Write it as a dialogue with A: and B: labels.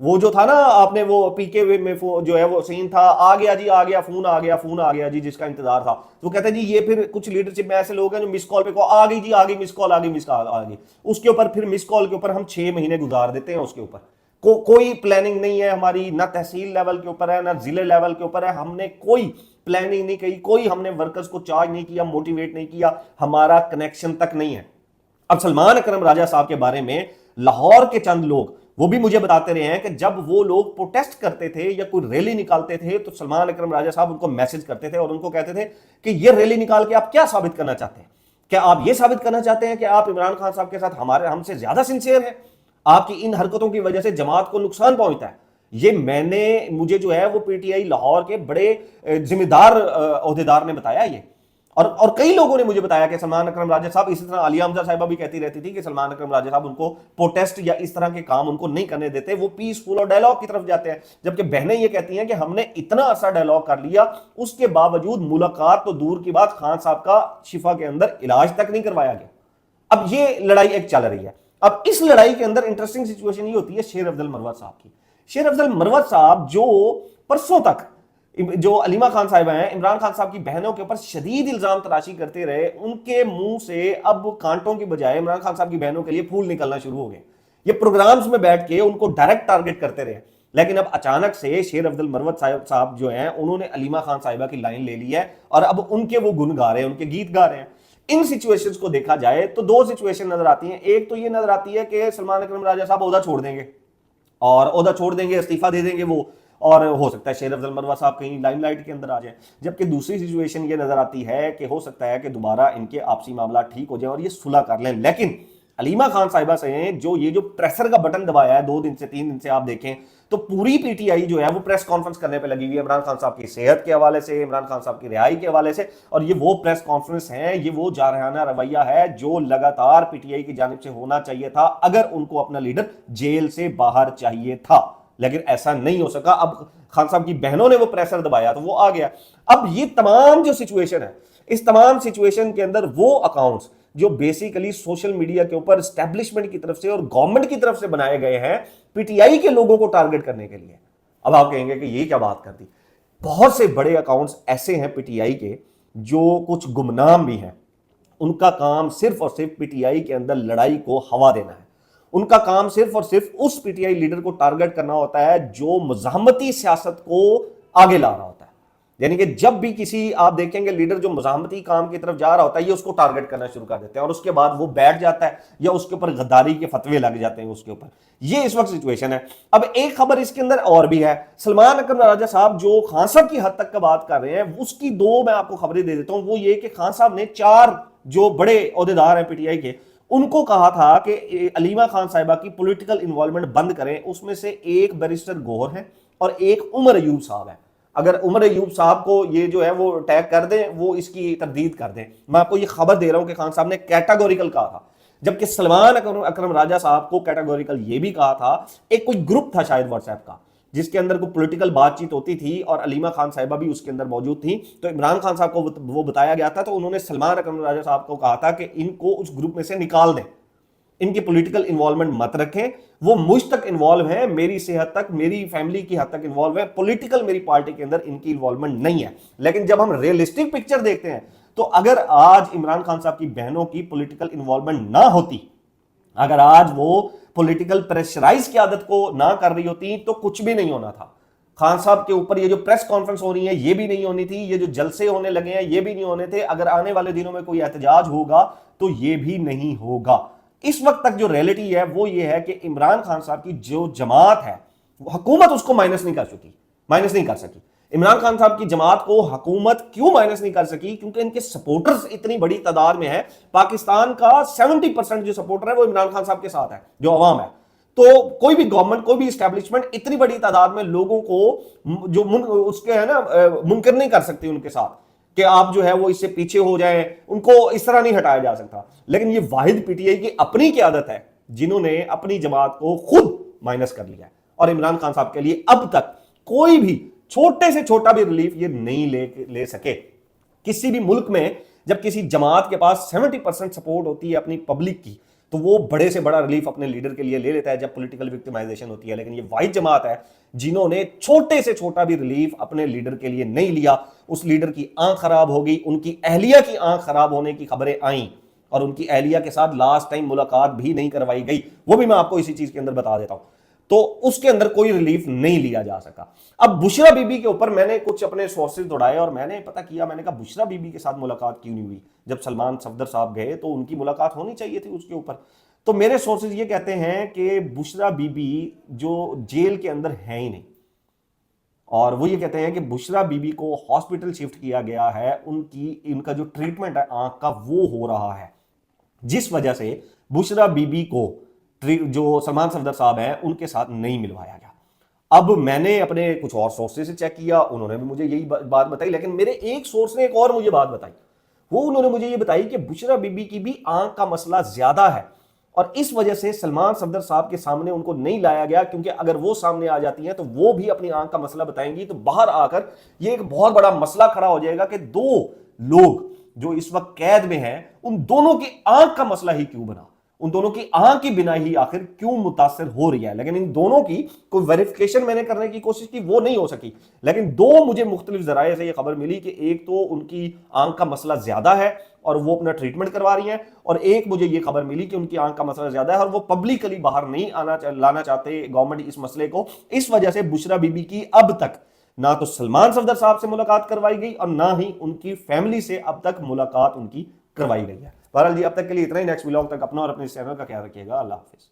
A: وہ جو تھا نا آپ نے وہ پی کے میں جو ہے وہ سین تھا، آ گیا جی آ گیا، فون آ گیا، فون آ گیا جی، جس کا انتظار تھا، تو کہتے ہیں جی یہ پھر کچھ لیڈرشپ میں ایسے لوگ ہیں جو مس کال پہ آ گئی جی آ گئی، مس کال آ گئی، مس کال آ گئی، اس کے اوپر پھر مس کال کے اوپر ہم 6 مہینے گزار دیتے ہیں، اس کے اوپر کوئی پلاننگ نہیں ہے ہماری، نہ تحصیل لیول کے اوپر ہے نہ ضلع لیول کے اوپر ہے، ہم نے کوئی پلاننگ نہیں کی، کوئی ہم نے ورکرز کو چارج نہیں کیا، موٹیویٹ نہیں کیا، ہمارا کنیکشن تک نہیں ہے۔ اب سلمان اکرم راجہ صاحب کے بارے میں لاہور کے چند لوگ وہ بھی مجھے بتاتے رہے ہیں کہ جب وہ لوگ پروٹیسٹ کرتے تھے یا کوئی ریلی نکالتے تھے تو سلمان اکرم راجہ صاحب ان کو میسج کرتے تھے اور ان کو کہتے تھے کہ یہ ریلی نکال کے آپ کیا ثابت کرنا چاہتے ہیں؟ کیا آپ یہ ثابت کرنا چاہتے ہیں کہ آپ عمران خان صاحب کے ساتھ ہم سے زیادہ سنسیئر ہیں؟ آپ کی ان حرکتوں کی وجہ سے جماعت کو نقصان پہنچتا ہے۔ یہ مجھے جو ہے وہ پی ٹی آئی لاہور کے بڑے ذمہ دار عہدیدار نے بتایا یہ، اور کئی لوگوں نے مجھے بتایا کہ سلمان اکرم راجہ صاحب، اسی طرح عالیہ حمزہ صاحبہ بھی کہتی رہتی تھی کہ سلمان اکرم راجہ صاحب ان کو پروٹیسٹ یا اس طرح کے کام ان کو نہیں کرنے دیتے، وہ پیسفل اور ڈائلاگ کی طرف جاتے ہیں، جبکہ بہنیں یہ کہتی ہیں کہ ہم نے اتنا عرصہ ڈائلاگ کر لیا، اس کے باوجود ملاقات تو دور کی بات، خان صاحب کا شفا کے اندر علاج تک نہیں کروایا گیا۔ اب یہ لڑائی ایک چل رہی ہے۔ اب اس لڑائی کے اندر انٹرسٹنگ سچویشن یہ ہوتی ہے شیر افضل مروت صاحب کی۔ شیر افضل مروت صاحب جو پرسوں تک جو علیمہ خان صاحبہ ہیں عمران خان صاحب کی بہنوں کے اوپر شدید الزام تراشی کرتے رہے، ان کے منہ سے اب کانٹوں کی بجائے عمران خان صاحب کی بہنوں کے لیے پھول نکلنا شروع ہو گئے۔ یہ پروگرامز میں بیٹھ کے ان کو ڈائریکٹ ٹارگٹ کرتے رہے، لیکن اب اچانک سے شیر افضل مروت صاحب جو ہیں انہوں نے علیمہ خان صاحبہ کی لائن لے لی ہے اور اب ان کے وہ گن گا رہے ہیں، ان کے گیت گا رہے ہیں۔ ان سچویشنز کو دیکھا جائے تو دو سچویشن نظر آتی ہیں۔ ایک تو یہ نظر آتی ہے کہ سلمان اکرم راجہ صاحب عہدہ چھوڑ دیں گے، اور عہدہ چھوڑ دیں گے، استعفیٰ دے دیں گے وہ، اور ہو سکتا ہے شیر افضل مروت صاحب کہیں لائم لائٹ کے اندر آ جائیں۔ جبکہ دوسری سچویشن یہ نظر آتی ہے کہ ہو سکتا ہے کہ دوبارہ ان کے آپسی معاملات ٹھیک ہو جائیں اور یہ صلح کر لیں۔ لیکن علیمہ خان صاحبہ سے یہ جو پریسر کا بٹن دبایا ہے 2 دن سے 3 دن سے، آپ دیکھیں تو پوری پی ٹی آئی جو ہے وہ پریس کانفرنس کرنے پہ لگی ہوئی ہے عمران خان صاحب کی صحت کے حوالے سے، عمران خان صاحب کی رہائی کے حوالے سے، اور یہ وہ پریس کانفرنس ہیں، یہ وہ جارحانہ رویہ ہے جو لگاتار پی ٹی آئی کی جانب سے ہونا چاہیے تھا اگر ان کو اپنا لیڈر جیل سے باہر چاہیے تھا، لیکن ایسا نہیں ہو سکا۔ اب خان صاحب کی بہنوں نے وہ پریسر دبایا تو وہ آ گیا۔ اب یہ تمام جو سچویشن ہے، اس تمام سچویشن کے اندر وہ اکاؤنٹس جو بیسیکلی سوشل میڈیا کے اوپر اسٹیبلشمنٹ کی طرف سے اور گورنمنٹ کی طرف سے بنائے گئے ہیں پی ٹی آئی کے لوگوں کو ٹارگٹ کرنے کے لیے۔ اب آپ کہیں گے کہ یہ کیا بات کر دی؟ بہت سے بڑے اکاؤنٹس ایسے ہیں پی ٹی آئی کے جو کچھ گمنام بھی ہیں، ان کا کام صرف اور صرف پی ٹی آئی کے اندر لڑائی کو ہوا دینا ہے، ان کا کام صرف اور صرف اس پی ٹی آئی لیڈر کو ٹارگٹ کرنا ہوتا ہے جو مزاحمتی سیاست کو آگے لا رہا ہوتا ہے۔ یعنی کہ جب بھی کسی آپ دیکھیں گے لیڈر جو مزاحمتی کام کی طرف جا رہا ہوتا ہے، یہ اس کو ٹارگٹ کرنا شروع کر دیتے ہیں اور اس کے بعد وہ بیٹھ جاتا ہے یا اس کے اوپر غداری کے فتوے لگ جاتے ہیں اس کے اوپر۔ یہ اس وقت سچویشن ہے۔ اب ایک خبر اس کے اندر اور بھی ہے، سلمان اکرم راجہ صاحب جو خان صاحب کی حد تک کا بات کر رہے ہیں، اس کی 2 میں آپ کو خبریں دے دیتا ہوں۔ وہ یہ کہ خان صاحب نے 4 جو بڑے عہدیدار ہیں پی ٹی آئی کے، ان کو کہا تھا کہ علیمہ خان صاحبہ کی پولیٹیکل انوالومنٹ بند کریں۔ اس میں سے ایک بیرسٹر گوہر ہے اور ایک عمر ایوب صاحب ہے۔ اگر عمر ایوب صاحب کو یہ جو ہے وہ ٹیگ کر دیں، وہ اس کی تردید کر دیں۔ میں آپ کو یہ خبر دے رہا ہوں کہ خان صاحب نے کیٹاگوریکل کہا تھا، جبکہ سلمان اکرم راجہ صاحب کو کیٹاگوریکل یہ بھی کہا تھا۔ ایک کوئی گروپ تھا شاید واٹس ایپ کا جس کے اندر کوئی پولیٹیکل بات چیت ہوتی تھی اور علیمہ خان صاحبہ بھی اس کے اندر موجود تھی، تو عمران خان صاحب کو وہ بتایا گیا تھا، تو انہوں نے سلمان اکرم راجہ صاحب کو کہا تھا کہ ان کو اس گروپ میں سے نکال دیں، ان کی پولیٹیکل انوالومنٹ مت رکھیں، وہ مجھ تک انوالو ہیں، میری صحت تک، میری فیملی کی حد تک انوالو ہیں، پولیٹیکل میری پارٹی کے اندر ان کی انوالومنٹ نہیں ہے۔ لیکن جب ہم ریئلسٹک پکچر دیکھتے ہیں تو اگر آج عمران خان صاحب کی بہنوں کی پولیٹیکل انوالومنٹ نہ ہوتی، اگر آج وہ پولیٹیکل پریشرائز کی عادت کو نہ کر رہی ہوتی تو کچھ بھی نہیں ہونا تھا۔ خان صاحب کے اوپر یہ جو پریس کانفرنس ہو رہی ہے یہ بھی نہیں ہونی تھی، یہ جو جلسے ہونے لگے ہیں یہ بھی نہیں ہونے تھے، اگر آنے والے دنوں میں کوئی احتجاج ہوگا تو یہ بھی نہیں ہوگا۔ اس وقت تک جو ریئلٹی ہے وہ یہ ہے کہ عمران خان صاحب کی جو جماعت ہے، حکومت اس کو مائنس نہیں کر سکی۔ عمران خان صاحب کی جماعت کو حکومت کیوں مائنس نہیں کر سکی؟ کیونکہ ان کے سپورٹرز اتنی بڑی تعداد میں ہیں۔ پاکستان کا 70% جو سپورٹر ہے وہ عمران خان صاحب کے ساتھ ہے، جو عوام ہے۔ تو کوئی بھی گورنمنٹ، کوئی بھی اسٹیبلشمنٹ اتنی بڑی تعداد میں لوگوں کو جو اس کے ہے نا منکر نہیں کر سکتی ان کے ساتھ کہ آپ جو ہے وہ اس سے پیچھے ہو جائیں، ان کو اس طرح نہیں ہٹایا جا سکتا۔ لیکن یہ واحد پی ٹی آئی کی اپنی قیادت ہے جنہوں نے اپنی جماعت کو خود مائنس کر لیا ہے، اور عمران خان صاحب کے لیے اب تک کوئی بھی چھوٹے سے چھوٹا بھی ریلیف یہ نہیں لے سکے۔ کسی بھی ملک میں جب کسی جماعت کے پاس 70% سپورٹ ہوتی ہے اپنی پبلک کی، تو وہ بڑے سے بڑا ریلیف اپنے لیڈر کے لیے لے لیتا ہے جب پولیٹیکل وکٹمائزیشن ہوتی ہے. لیکن یہ واحد جماعت ہے جنہوں نے چھوٹے سے چھوٹا بھی ریلیف اپنے لیڈر کے لیے نہیں لیا. اس لیڈر کی آنکھ خراب ہو گئی, ان کی اہلیہ کی آنکھ خراب ہونے کی خبریں آئیں اور ان کی اہلیہ کے ساتھ لاسٹ ٹائم ملاقات بھی نہیں کروائی گئی, وہ بھی میں آپ کو اسی چیز کے اندر بتا دیتا ہوں. تو اس کے اندر کوئی ریلیف نہیں لیا جا سکا. اب بشرا بی بی کے اوپر میں نے کچھ اپنے سورسز دوڑائے اور میں نے پتہ کیا, میں نے کہا بشرا بی بی کے ساتھ ملاقات کیوں نہیں ہوئی؟ جب سلمان صفدر صاحب گئے تو ان کی ملاقات ہونی چاہیے تھی اس کے اوپر. تو میرے سورسز یہ کہتے ہیں کہ بشرا بی بی جو جیل کے اندر ہے ہی نہیں, اور وہ یہ کہتے ہیں کہ بشرا بی بی کو ہاسپٹل شفٹ کیا گیا ہے, ان کا جو ٹریٹمنٹ ہے آنکھ کا وہ ہو رہا ہے, جس وجہ سے بشرا بی بی کو جو سلمان صفدر صاحب ہیں ان کے ساتھ نہیں ملوایا گیا. اب میں نے اپنے کچھ اور سورسز سے چیک کیا, انہوں نے بھی مجھے یہی بات بتائی, لیکن میرے ایک سورس نے ایک اور مجھے بات بتائی. وہ انہوں نے مجھے یہ بتائی کہ بشرا بی بی کی بھی آنکھ کا مسئلہ زیادہ ہے اور اس وجہ سے سلمان صفدر صاحب کے سامنے ان کو نہیں لایا گیا, کیونکہ اگر وہ سامنے آ جاتی ہیں تو وہ بھی اپنی آنکھ کا مسئلہ بتائیں گی, تو باہر آ کر یہ ایک بہت بڑا مسئلہ کھڑا ہو جائے گا کہ دو لوگ جو اس وقت قید میں ہیں ان دونوں کی آنکھ کا مسئلہ ہی کیوں بنا, ان دونوں کی آنکھ کی بنا ہی آخر کیوں متاثر ہو رہی ہے. لیکن ان دونوں کی کوئی ویریفیکیشن میں نے کرنے کی کوشش کی, وہ نہیں ہو سکی. لیکن دو مجھے مختلف ذرائع سے یہ خبر ملی کہ ایک تو ان کی آنکھ کا مسئلہ زیادہ ہے اور وہ اپنا ٹریٹمنٹ کروا رہی ہیں, اور ایک مجھے یہ خبر ملی کہ ان کی آنکھ کا مسئلہ زیادہ ہے اور وہ پبلکلی باہر نہیں لانا چاہتے گورنمنٹ اس مسئلے کو. اس وجہ سے بشرا بی بی کی اب تک نہ تو سلمان صفدر صاحب سے ملاقات کروائی گئی اور نہ ہی ان کی فیملی سے اب تک ملاقات ان کی کروائی گئی ہے. بہرحال جی اب تک کے لیے اتنا ہی. نیکسٹ ولاگ تک اپنا اور اپنے چینل کا خیال رکھیے گا. اللہ حافظ.